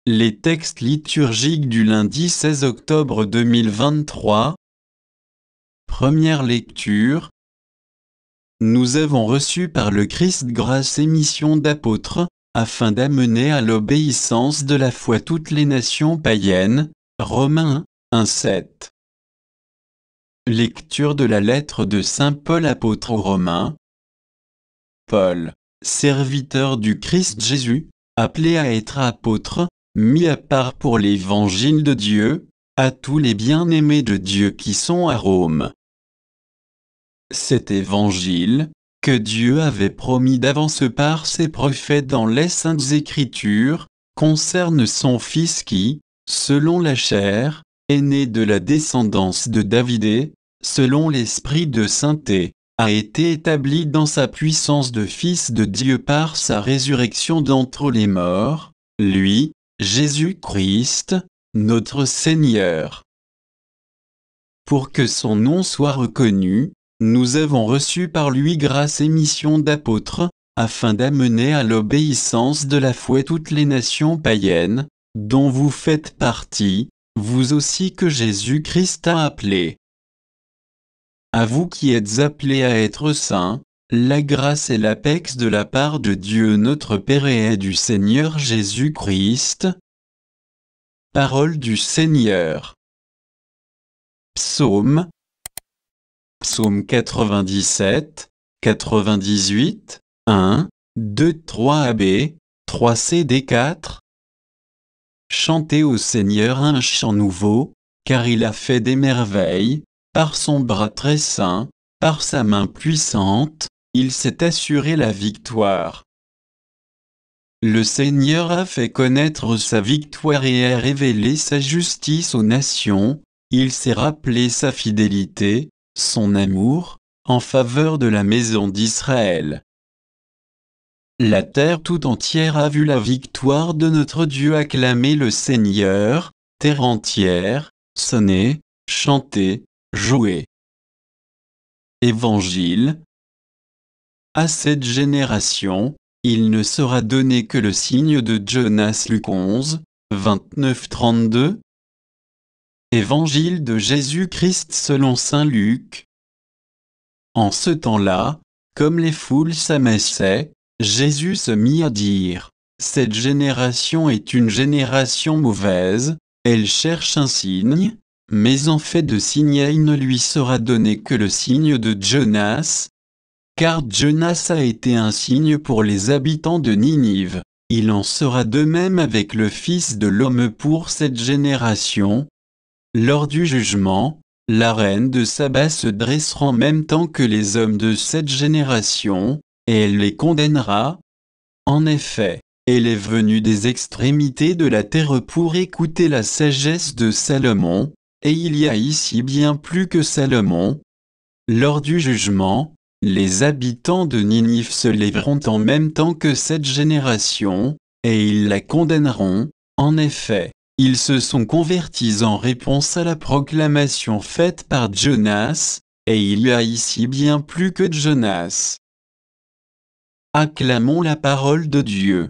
Les textes liturgiques du lundi 16 octobre 2023. Première lecture. Nous avons reçu par le Christ grâce et mission d'apôtres, afin d'amener à l'obéissance de la foi toutes les nations païennes. Romains 1:7. Lecture de la lettre de saint Paul apôtre aux Romains. Paul, serviteur du Christ Jésus, appelé à être apôtre, mis à part pour l'évangile de Dieu, à tous les bien-aimés de Dieu qui sont à Rome. Cet évangile, que Dieu avait promis d'avance par ses prophètes dans les Saintes Écritures, concerne son Fils qui, selon la chair, est né de la descendance de David et, selon l'Esprit de sainteté, a été établi dans sa puissance de Fils de Dieu par sa résurrection d'entre les morts, lui, Jésus-Christ, notre Seigneur. Pour que son nom soit reconnu, nous avons reçu par lui grâce et mission d'apôtres, afin d'amener à l'obéissance de la foi toutes les nations païennes, dont vous faites partie, vous aussi que Jésus-Christ a appelés. À vous qui êtes appelés à être saints, la grâce et la paix de la part de Dieu notre Père et du Seigneur Jésus-Christ. Parole du Seigneur. Psaume 97, 98, 1, 2, 3 AB, 3 CD 4. Chantez au Seigneur un chant nouveau, car il a fait des merveilles, par son bras très saint, par sa main puissante, il s'est assuré la victoire. Le Seigneur a fait connaître sa victoire et a révélé sa justice aux nations, il s'est rappelé sa fidélité, son amour, en faveur de la maison d'Israël. La terre tout entière a vu la victoire de notre Dieu. Acclamer le Seigneur, terre entière, sonnez, chantez, jouez. Évangile. À cette génération, il ne sera donné que le signe de Jonas. Luc 11, 29-32. Évangile de Jésus-Christ selon saint Luc. En ce temps-là, comme les foules s'amassaient, Jésus se mit à dire : cette génération est une génération mauvaise, elle cherche un signe, mais en fait de signe il ne lui sera donné que le signe de Jonas. Car Jonas a été un signe pour les habitants de Ninive, il en sera de même avec le Fils de l'homme pour cette génération. Lors du jugement, la reine de Saba se dressera en même temps que les hommes de cette génération, et elle les condamnera. En effet, elle est venue des extrémités de la terre pour écouter la sagesse de Salomon, et il y a ici bien plus que Salomon. Lors du jugement, les habitants de Ninive se lèveront en même temps que cette génération, et ils la condamneront. En effet, ils se sont convertis en réponse à la proclamation faite par Jonas, et il y a ici bien plus que Jonas. Acclamons la parole de Dieu.